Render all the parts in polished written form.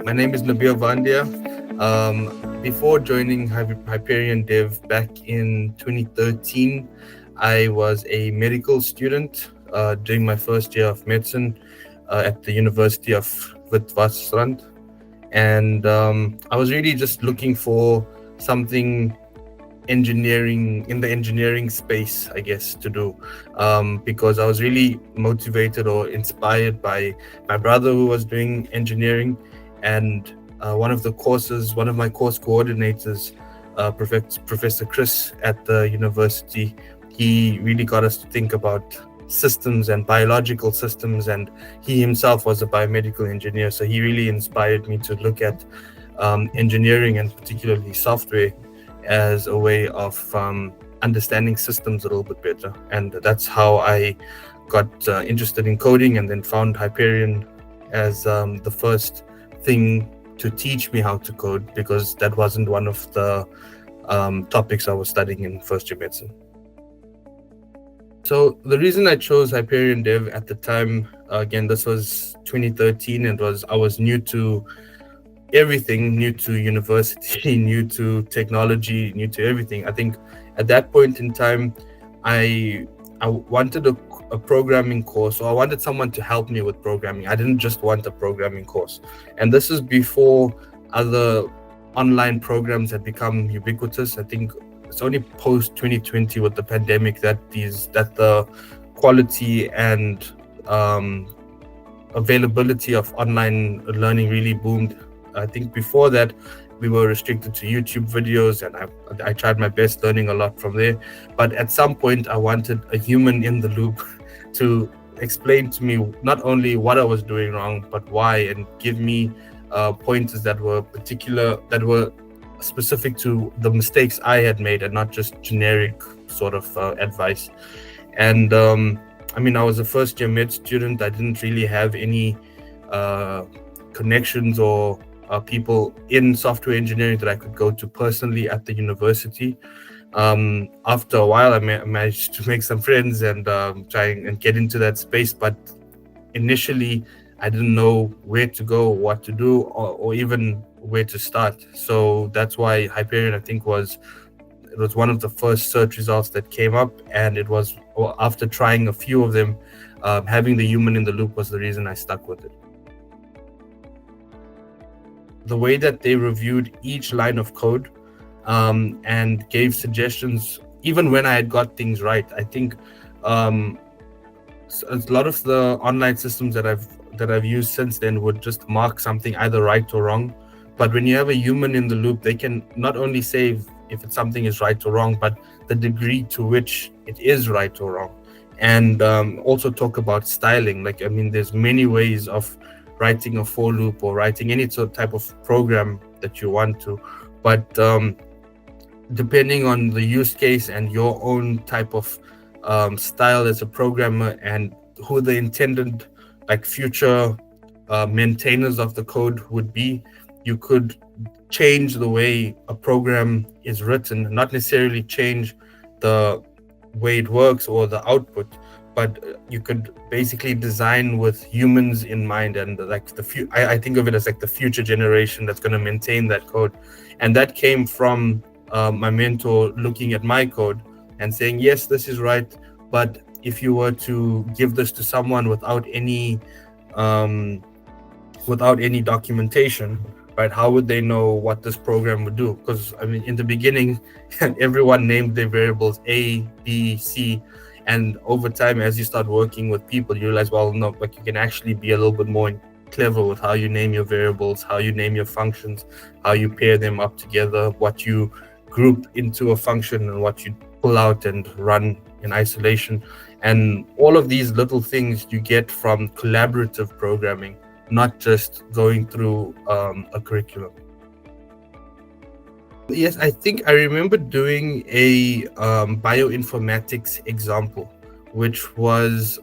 My name is Nabeel Vandayar. Before joining HyperionDev back in 2013, I was a medical student during my first year of medicine at the University of Wits. And I was really just looking for something engineering in the engineering space, I guess, to do, because I was really motivated or inspired by my brother who was doing engineering, and one of my course coordinators, Professor Chris at the university, he really got us to think about systems and biological systems, and he himself was a biomedical engineer, so he really inspired me to look at engineering and particularly software as a way of understanding systems a little bit better. And that's how I got interested in coding, and then found Hyperion as the first thing to teach me how to code, because that wasn't one of the topics I was studying in first year medicine. So the reason I chose HyperionDev at the time, again, this was 2013, and I was new to everything, new to university, new to technology, new to everything. I think at that point in time, I wanted a programming course, or I wanted someone to help me with programming. I didn't just want a programming course. And this is before other online programs had become ubiquitous. I think it's only post 2020 with the pandemic that the quality and availability of online learning really boomed. I think before that, we were restricted to YouTube videos, and I tried my best learning a lot from there. But at some point, I wanted a human in the loop to explain to me not only what I was doing wrong, but why, and give me pointers that were specific to the mistakes I had made, and not just generic sort of advice. And I was a first year med student. I didn't really have any connections or people in software engineering that I could go to personally at the university. After a while, I managed to make some friends and try and get into that space. But initially, I didn't know where to go, what to do, or even where to start. So that's why Hyperion, I think, was one of the first search results that came up. And it was after trying a few of them, having the human in the loop was the reason I stuck with it. The way that they reviewed each line of code and gave suggestions, even when I had got things right. I think a lot of the online systems that I've used since then would just mark something either right or wrong. But when you have a human in the loop, they can not only say if something is right or wrong, but the degree to which it is right or wrong. And also talk about styling. There's many ways of writing a for loop or writing any sort of type of program that you want to, but depending on the use case and your own type of style as a programmer, and who the intended future maintainers of the code would be, you could change the way a program is written, not necessarily change the way it works or the output, but you could basically design with humans in mind, and I think of it as the future generation that's going to maintain that code. And that came from my mentor looking at my code and saying, yes, this is right, but if you were to give this to someone without any documentation, right, how would they know what this program would do? Because in the beginning, everyone named their variables A, B, C. And over time, as you start working with people, you realize, well, no, you can actually be a little bit more clever with how you name your variables, how you name your functions, how you pair them up together, what you group into a function, and what you pull out and run in isolation. And all of these little things you get from collaborative programming, not just going through a curriculum. Yes, I think I remember doing a bioinformatics example, which was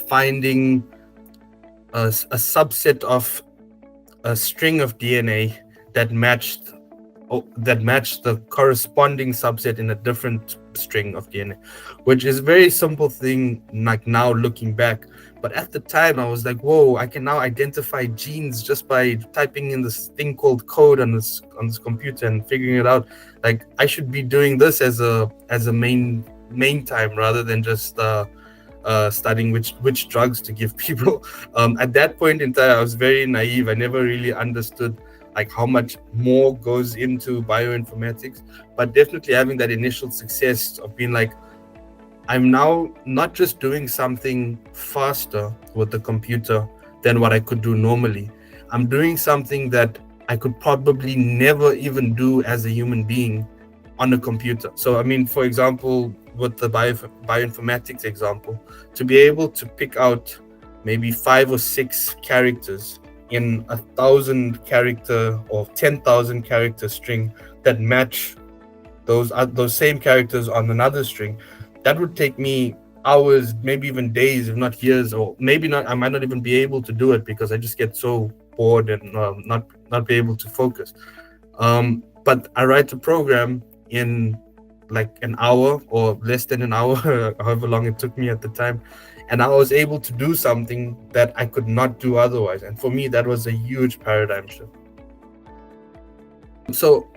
finding a subset of a string of DNA that matched the corresponding subset in a different string of DNA, which is a very simple thing, now looking back. But at the time, I was like, whoa, I can now identify genes just by typing in this thing called code on this computer and figuring it out. Like, I should be doing this as a main time rather than just studying which drugs to give people. At that point in time, I was very naive. I never really understood like how much more goes into bioinformatics, but definitely having that initial success of being like, I'm now not just doing something faster with the computer than what I could do normally. I'm doing something that I could probably never even do as a human being on a computer. So, I mean, for example, with the bioinformatics example, to be able to pick out maybe 5 or 6 characters in 1,000 character or 10,000 character string that match those same characters on another string, that would take me hours, maybe even days, if not years, or maybe not. I might not even be able to do it because I just get so bored and not be able to focus. But I write a program in like an hour or less than an hour, however long it took me at the time, and I was able to do something that I could not do otherwise. And for me, that was a huge paradigm shift. So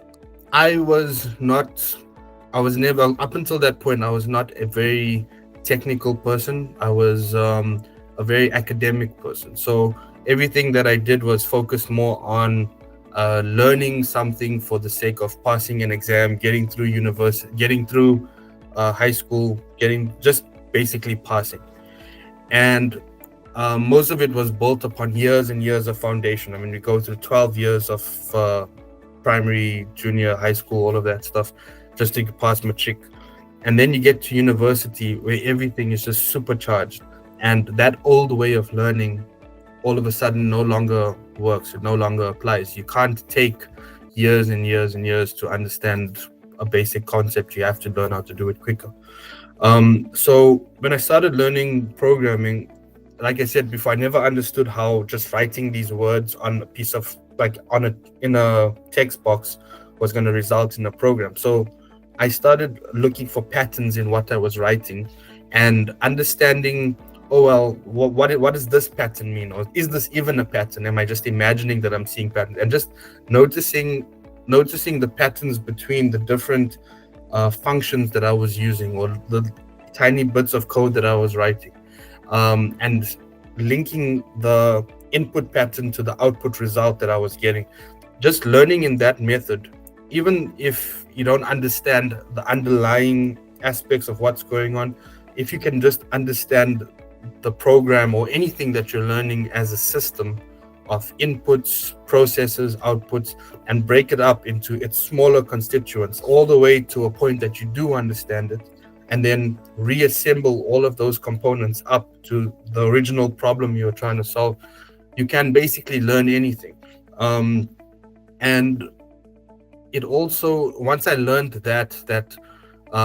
I was never, up until that point, I was not a very technical person. I was a very academic person. So everything that I did was focused more on learning something for the sake of passing an exam, getting through university, getting through high school, just basically passing. And most of it was built upon years and years of foundation. I mean, we go through 12 years of primary, junior, high school, all of that stuff, just to pass matric. And then you get to university where everything is just supercharged. And that old way of learning all of a sudden no longer works. It no longer applies. You can't take years and years and years to understand a basic concept. You have to learn how to do it quicker. So when I started learning programming, like I said before, I never understood how just writing these words on a piece of, like in a text box was going to result in a program. So I started looking for patterns in what I was writing and understanding, oh, well, what does this pattern mean? Or is this even a pattern? Am I just imagining that I'm seeing patterns? And just noticing the patterns between the different functions that I was using, or the tiny bits of code that I was writing, and linking the input pattern to the output result that I was getting. Just learning in that method, even if you don't understand the underlying aspects of what's going on, if you can just understand the program or anything that you're learning as a system of inputs, processes, outputs, and break it up into its smaller constituents, all the way to a point that you do understand it, and then reassemble all of those components up to the original problem you're trying to solve, you can basically learn anything. And it also, once I learned that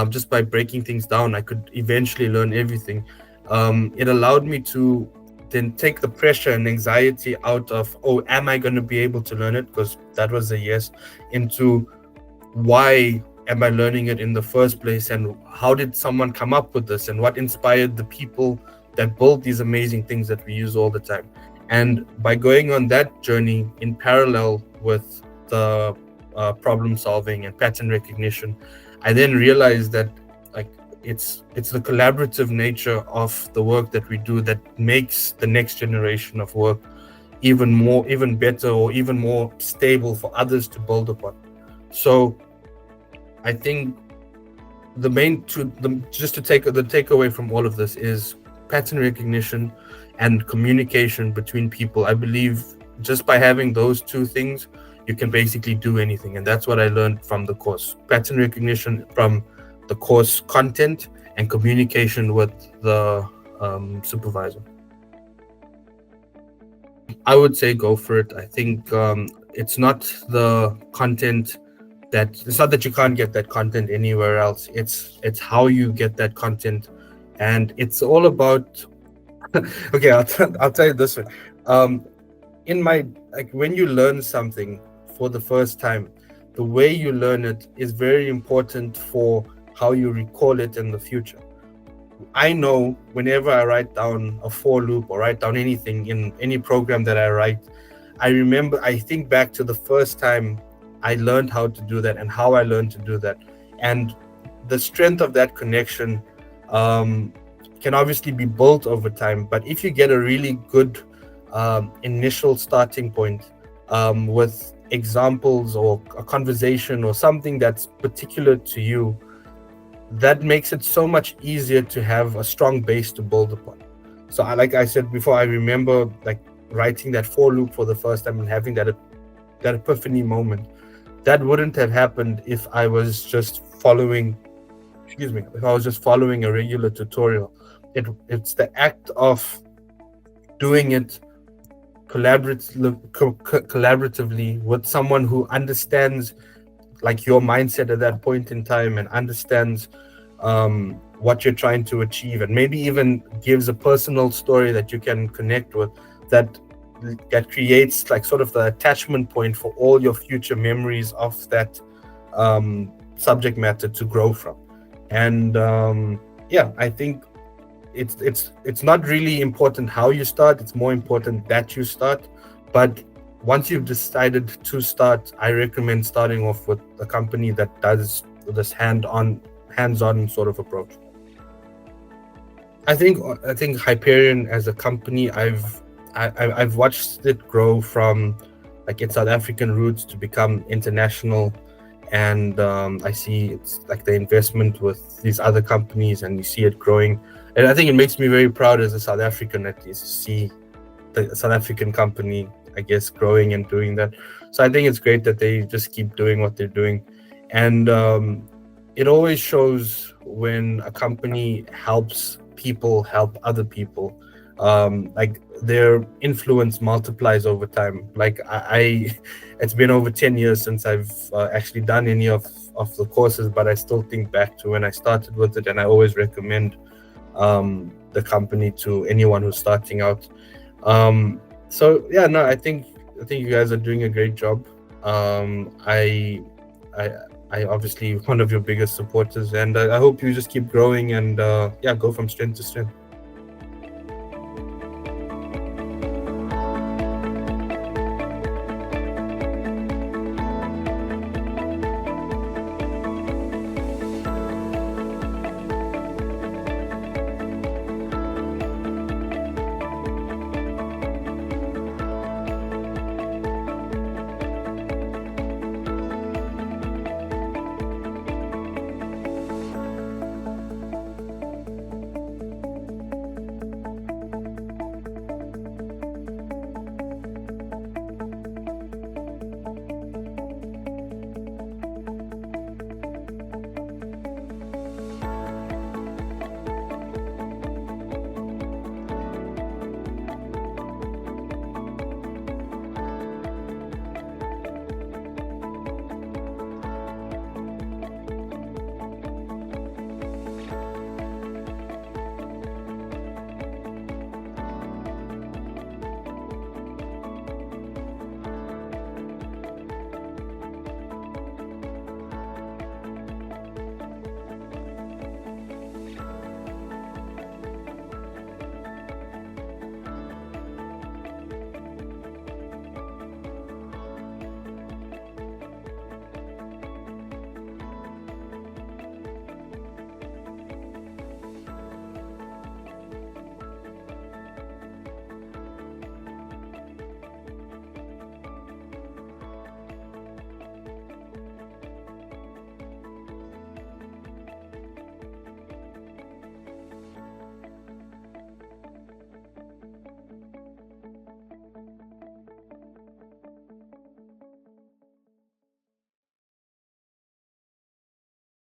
just by breaking things down, I could eventually learn everything. It allowed me to then take the pressure and anxiety out of, oh, am I going to be able to learn it? Because that was a yes, into why am I learning it in the first place, and how did someone come up with this, and what inspired the people that build these amazing things that we use all the time. And by going on that journey in parallel with the problem solving and pattern recognition, I then realized that it's the collaborative nature of the work that we do that makes the next generation of work even better, or even more stable for others to build upon. So I think the takeaway from all of this is pattern recognition and communication between people. I believe just by having those two things, you can basically do anything. And that's what I learned from the course: pattern recognition from the course content, and communication with the supervisor. I would say go for it. I think it's not the content it's not that you can't get that content anywhere else. It's how you get that content, and it's all about. Okay, I'll tell you this one. When you learn something for the first time, the way you learn it is very important for how you recall it in the future. I know whenever I write down a for loop or write down anything in any program that I write, I think back to the first time I learned how to do that and how I learned to do that. And the strength of that connection um, can obviously be built over time. But if you get a really good initial starting point with examples or a conversation or something that's particular to you, that makes it so much easier to have a strong base to build upon. So like I said before, I remember like writing that for loop for the first time and having that epiphany moment. That wouldn't have happened if I was just following, if I was just following a regular tutorial. It's the act of doing it collaboratively with someone who understands like your mindset at that point in time and understands what you're trying to achieve, and maybe even gives a personal story that you can connect with, that creates like sort of the attachment point for all your future memories of that subject matter to grow from. And I think it's not really important how you start, it's more important that you start. But once you've decided to start, I recommend starting off with a company that does this hands-on sort of approach. I think Hyperion as a company, I've watched it grow from like its South African roots to become international, and I see it's like the investment with these other companies, and you see it growing. And I think it makes me very proud as a South African at least to see the South African company, I guess, growing and doing that. So I think it's great that they just keep doing what they're doing. And it always shows when a company helps people help other people. Like their influence multiplies over time. Like it's been over 10 years since I've actually done any of the courses, but I still think back to when I started with it, and I always recommend the company to anyone who's starting out. So yeah, no, I think you guys are doing a great job. I obviously one of your biggest supporters, and I hope you just keep growing and go from strength to strength.